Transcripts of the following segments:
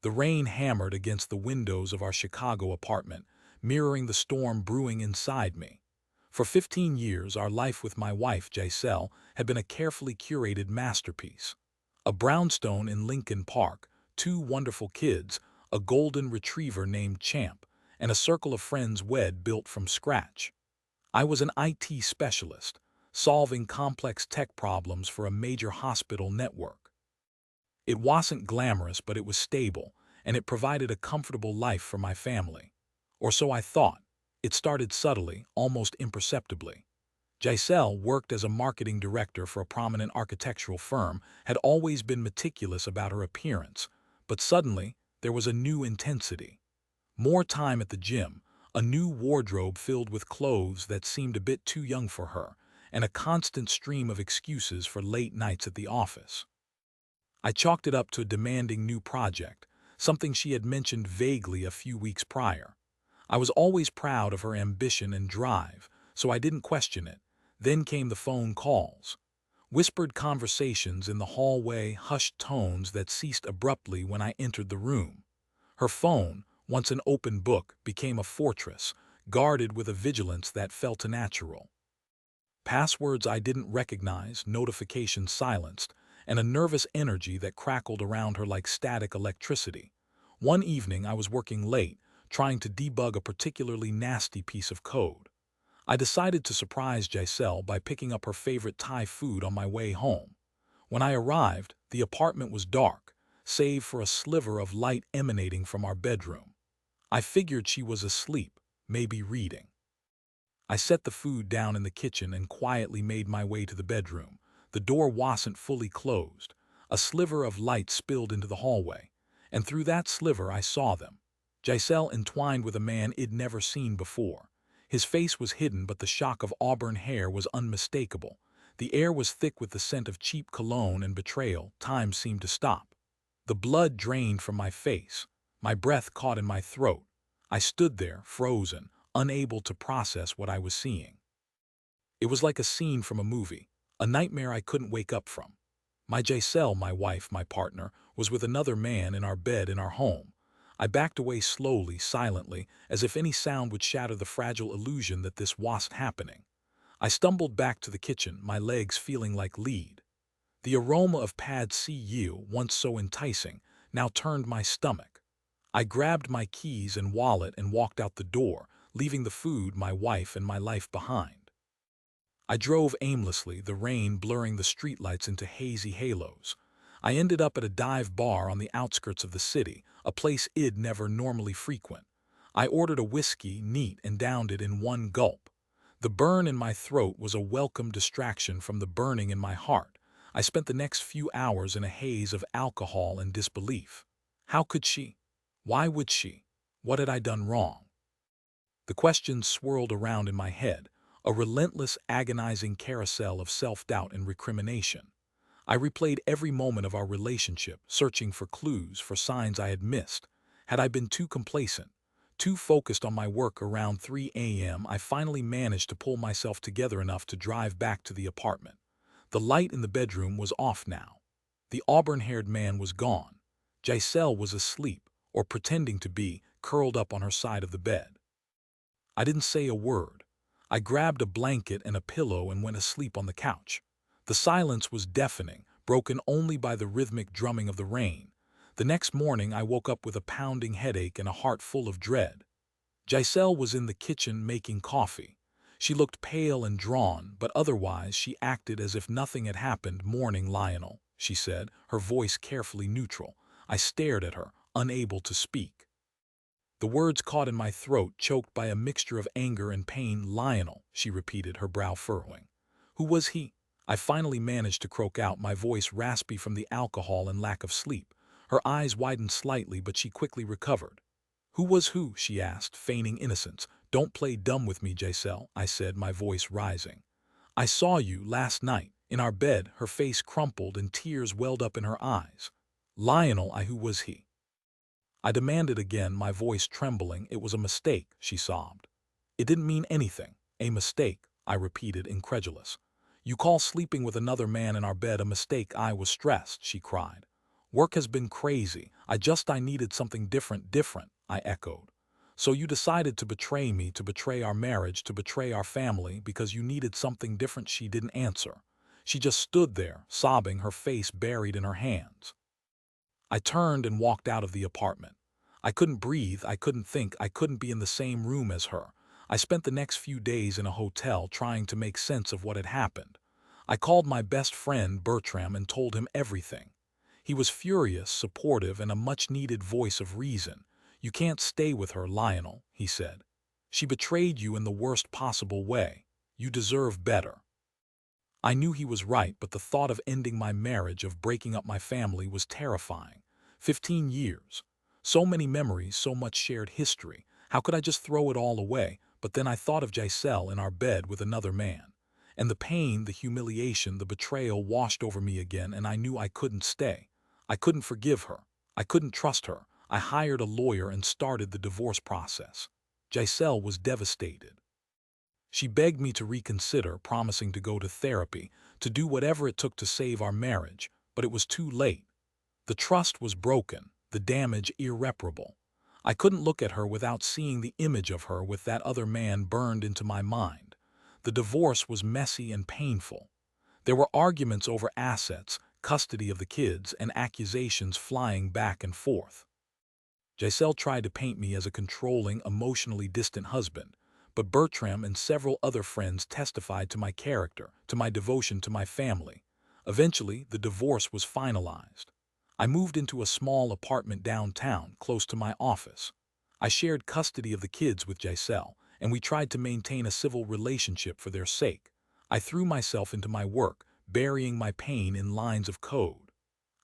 The rain hammered against the windows of our Chicago apartment, mirroring the storm brewing inside me. For 15 years, our life with my wife, Giselle, had been a carefully curated masterpiece. A brownstone in Lincoln Park, two wonderful kids, a golden retriever named Champ, and a circle of friends wed built from scratch. I was an IT specialist, solving complex tech problems for a major hospital network. It wasn't glamorous, but it was stable, and it provided a comfortable life for my family. Or so I thought. It started subtly, almost imperceptibly. Giselle worked as a marketing director for a prominent architectural firm, had always been meticulous about her appearance, but suddenly there was a new intensity. More time at the gym, a new wardrobe filled with clothes that seemed a bit too young for her, and a constant stream of excuses for late nights at the office. I chalked it up to a demanding new project, something she had mentioned vaguely a few weeks prior. I was always proud of her ambition and drive, so I didn't question it. Then came the phone calls. Whispered conversations in the hallway, hushed tones that ceased abruptly when I entered the room. Her phone, once an open book, became a fortress, guarded with a vigilance that felt unnatural. Passwords I didn't recognize, notifications silenced, and a nervous energy that crackled around her like static electricity. One evening I was working late, trying to debug a particularly nasty piece of code. I decided to surprise Giselle by picking up her favorite Thai food on my way home. When I arrived, the apartment was dark, save for a sliver of light emanating from our bedroom. I figured she was asleep, maybe reading. I set the food down in the kitchen and quietly made my way to the bedroom. The door wasn't fully closed. A sliver of light spilled into the hallway, and through that sliver I saw them. Giselle entwined with a man I'd never seen before. His face was hidden, but the shock of auburn hair was unmistakable. The air was thick with the scent of cheap cologne and betrayal. Time seemed to stop. The blood drained from my face. My breath caught in my throat. I stood there, frozen, unable to process what I was seeing. It was like a scene from a movie, a nightmare I couldn't wake up from. My Giselle, my wife, my partner, was with another man in our bed in our home. I backed away slowly, silently, as if any sound would shatter the fragile illusion that this wasn't happening. I stumbled back to the kitchen, my legs feeling like lead. The aroma of pad see ew, once so enticing, now turned my stomach. I grabbed my keys and wallet and walked out the door, leaving the food, my wife, and my life behind. I drove aimlessly, the rain blurring the streetlights into hazy halos. I ended up at a dive bar on the outskirts of the city, a place I'd never normally frequent. I ordered a whiskey, neat, and downed it in one gulp. The burn in my throat was a welcome distraction from the burning in my heart. I spent the next few hours in a haze of alcohol and disbelief. How could she? Why would she? What had I done wrong? The questions swirled around in my head, a relentless, agonizing carousel of self-doubt and recrimination. I replayed every moment of our relationship, searching for clues, for signs I had missed. Had I been too complacent, too focused on my work? Around 3 a.m., I finally managed to pull myself together enough to drive back to the apartment. The light in the bedroom was off now. The auburn-haired man was gone. Giselle was asleep, or pretending to be, curled up on her side of the bed. I didn't say a word. I grabbed a blanket and a pillow and went asleep on the couch. The silence was deafening, broken only by the rhythmic drumming of the rain. The next morning I woke up with a pounding headache and a heart full of dread. Giselle was in the kitchen making coffee. She looked pale and drawn, but otherwise she acted as if nothing had happened. "Morning, Lionel," she said, her voice carefully neutral. I stared at her, unable to speak. The words caught in my throat, choked by a mixture of anger and pain. "Lionel," she repeated, her brow furrowing. "Who was he?" I finally managed to croak out, my voice raspy from the alcohol and lack of sleep. Her eyes widened slightly, but she quickly recovered. "Who was who?" she asked, feigning innocence. "Don't play dumb with me, Giselle," I said, my voice rising. "I saw you last night, in our bed." Her face crumpled and tears welled up in her eyes. "Lionel, who was he?" I demanded again, my voice trembling. "It was a mistake," she sobbed. "It didn't mean anything." "A mistake," I repeated, incredulous. "You call sleeping with another man in our bed a mistake?" I was stressed, she cried. Work has been crazy. I needed something different, I echoed. So you decided to betray me, to betray our marriage, to betray our family because you needed something different. She didn't answer. She just stood there, sobbing, her face buried in her hands. I turned and walked out of the apartment. I couldn't breathe, I couldn't think, I couldn't be in the same room as her. I spent the next few days in a hotel trying to make sense of what had happened. I called my best friend Bertram and told him everything. He was furious, supportive, and a much-needed voice of reason. "You can't stay with her, Lionel," he said. "She betrayed you in the worst possible way. You deserve better." I knew he was right, but the thought of ending my marriage, of breaking up my family, was terrifying. 15 years. So many memories, so much shared history. How could I just throw it all away? But then I thought of Giselle in our bed with another man. And the pain, the humiliation, the betrayal washed over me again, and I knew I couldn't stay. I couldn't forgive her. I couldn't trust her. I hired a lawyer and started the divorce process. Giselle was devastated. She begged me to reconsider, promising to go to therapy, to do whatever it took to save our marriage, but it was too late. The trust was broken, the damage irreparable. I couldn't look at her without seeing the image of her with that other man burned into my mind. The divorce was messy and painful. There were arguments over assets, custody of the kids, and accusations flying back and forth. Giselle tried to paint me as a controlling, emotionally distant husband, but Bertram and several other friends testified to my character, to my devotion to my family. Eventually, the divorce was finalized. I moved into a small apartment downtown, close to my office. I shared custody of the kids with Giselle, and we tried to maintain a civil relationship for their sake. I threw myself into my work, burying my pain in lines of code.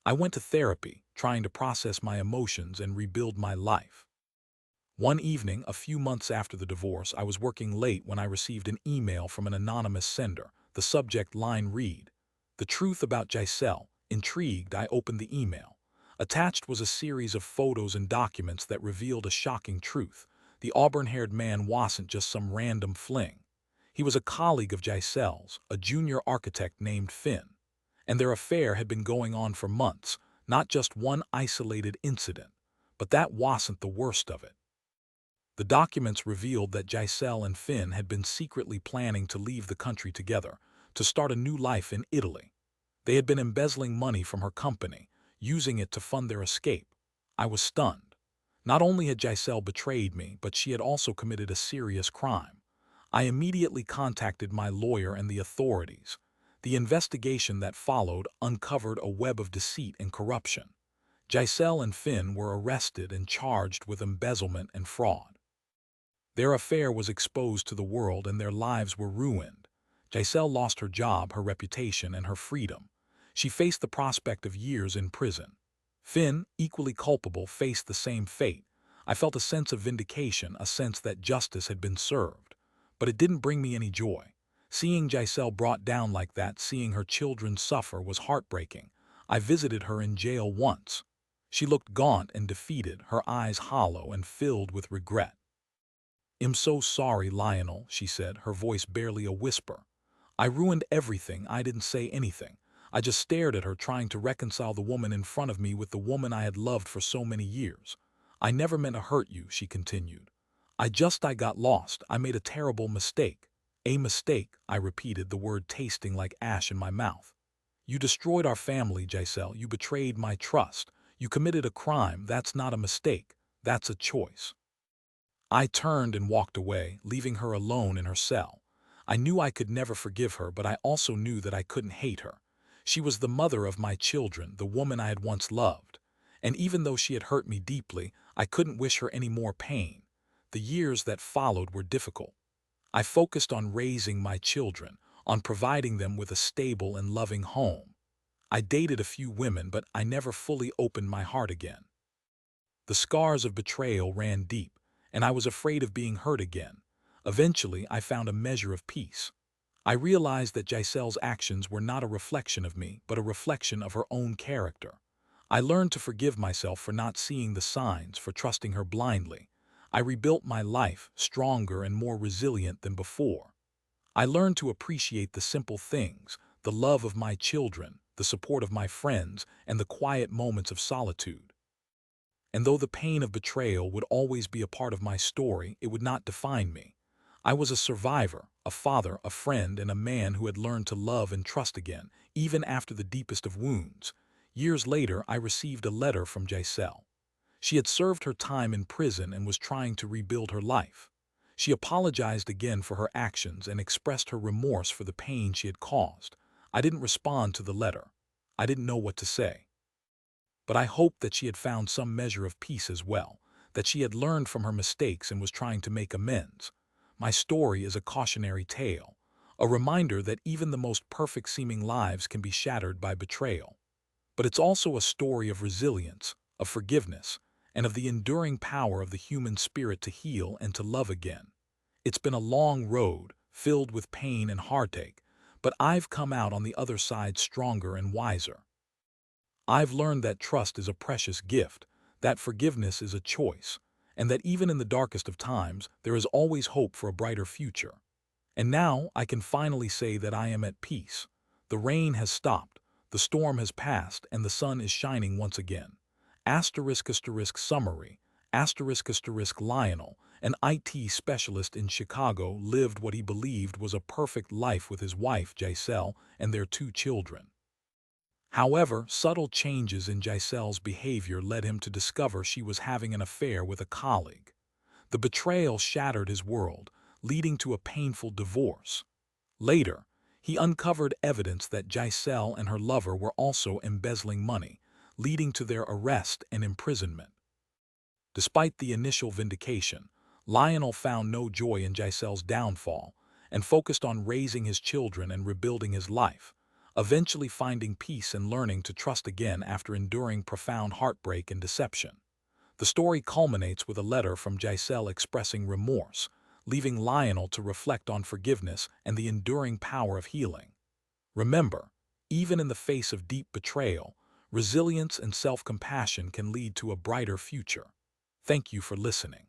I went to therapy, trying to process my emotions and rebuild my life. One evening, a few months after the divorce, I was working late when I received an email from an anonymous sender. The subject line read, "The truth about Giselle." Intrigued, I opened the email. Attached was a series of photos and documents that revealed a shocking truth. The auburn-haired man wasn't just some random fling. He was a colleague of Giselle's, a junior architect named Finn. And their affair had been going on for months, not just one isolated incident. But that wasn't the worst of it. The documents revealed that Giselle and Finn had been secretly planning to leave the country together, to start a new life in Italy. They had been embezzling money from her company, using it to fund their escape. I was stunned. Not only had Giselle betrayed me, but she had also committed a serious crime. I immediately contacted my lawyer and the authorities. The investigation that followed uncovered a web of deceit and corruption. Giselle and Finn were arrested and charged with embezzlement and fraud. Their affair was exposed to the world and their lives were ruined. Giselle lost her job, her reputation, and her freedom. She faced the prospect of years in prison. Finn, equally culpable, faced the same fate. I felt a sense of vindication, a sense that justice had been served. But it didn't bring me any joy. Seeing Giselle brought down like that, seeing her children suffer, was heartbreaking. I visited her in jail once. She looked gaunt and defeated, her eyes hollow and filled with regret. "I'm so sorry, Lionel," she said, her voice barely a whisper. "I ruined everything. I didn't say anything. I just stared at her, trying to reconcile the woman in front of me with the woman I had loved for so many years. I never meant to hurt you," she continued. I got lost. I made a terrible mistake." "A mistake," I repeated, the word tasting like ash in my mouth. "You destroyed our family, Giselle. You betrayed my trust. You committed a crime. That's not a mistake. That's a choice." I turned and walked away, leaving her alone in her cell. I knew I could never forgive her, but I also knew that I couldn't hate her. She was the mother of my children, the woman I had once loved. And even though she had hurt me deeply, I couldn't wish her any more pain. The years that followed were difficult. I focused on raising my children, on providing them with a stable and loving home. I dated a few women, but I never fully opened my heart again. The scars of betrayal ran deep, and I was afraid of being hurt again. Eventually, I found a measure of peace. I realized that Giselle's actions were not a reflection of me, but a reflection of her own character. I learned to forgive myself for not seeing the signs, for trusting her blindly. I rebuilt my life, stronger and more resilient than before. I learned to appreciate the simple things, the love of my children, the support of my friends, and the quiet moments of solitude. And though the pain of betrayal would always be a part of my story, it would not define me. I was a survivor, a father, a friend, and a man who had learned to love and trust again, even after the deepest of wounds. Years later, I received a letter from Giselle. She had served her time in prison and was trying to rebuild her life. She apologized again for her actions and expressed her remorse for the pain she had caused. I didn't respond to the letter. I didn't know what to say. But I hoped that she had found some measure of peace as well, that she had learned from her mistakes and was trying to make amends. My story is a cautionary tale, a reminder that even the most perfect-seeming lives can be shattered by betrayal. But it's also a story of resilience, of forgiveness, and of the enduring power of the human spirit to heal and to love again. It's been a long road, filled with pain and heartache, but I've come out on the other side stronger and wiser. I've learned that trust is a precious gift, that forgiveness is a choice, and that even in the darkest of times, there is always hope for a brighter future. And now I can finally say that I am at peace. The rain has stopped, the storm has passed, and the sun is shining once again. Summary. Lionel, an IT specialist in Chicago, lived what he believed was a perfect life with his wife, Giselle, and their 2 children. However, subtle changes in Giselle's behavior led him to discover she was having an affair with a colleague. The betrayal shattered his world, leading to a painful divorce. Later, he uncovered evidence that Giselle and her lover were also embezzling money, leading to their arrest and imprisonment. Despite the initial vindication, Lionel found no joy in Giselle's downfall and focused on raising his children and rebuilding his life, eventually finding peace and learning to trust again after enduring profound heartbreak and deception. The story culminates with a letter from Giselle expressing remorse, leaving Lionel to reflect on forgiveness and the enduring power of healing. Remember, even in the face of deep betrayal, resilience and self-compassion can lead to a brighter future. Thank you for listening.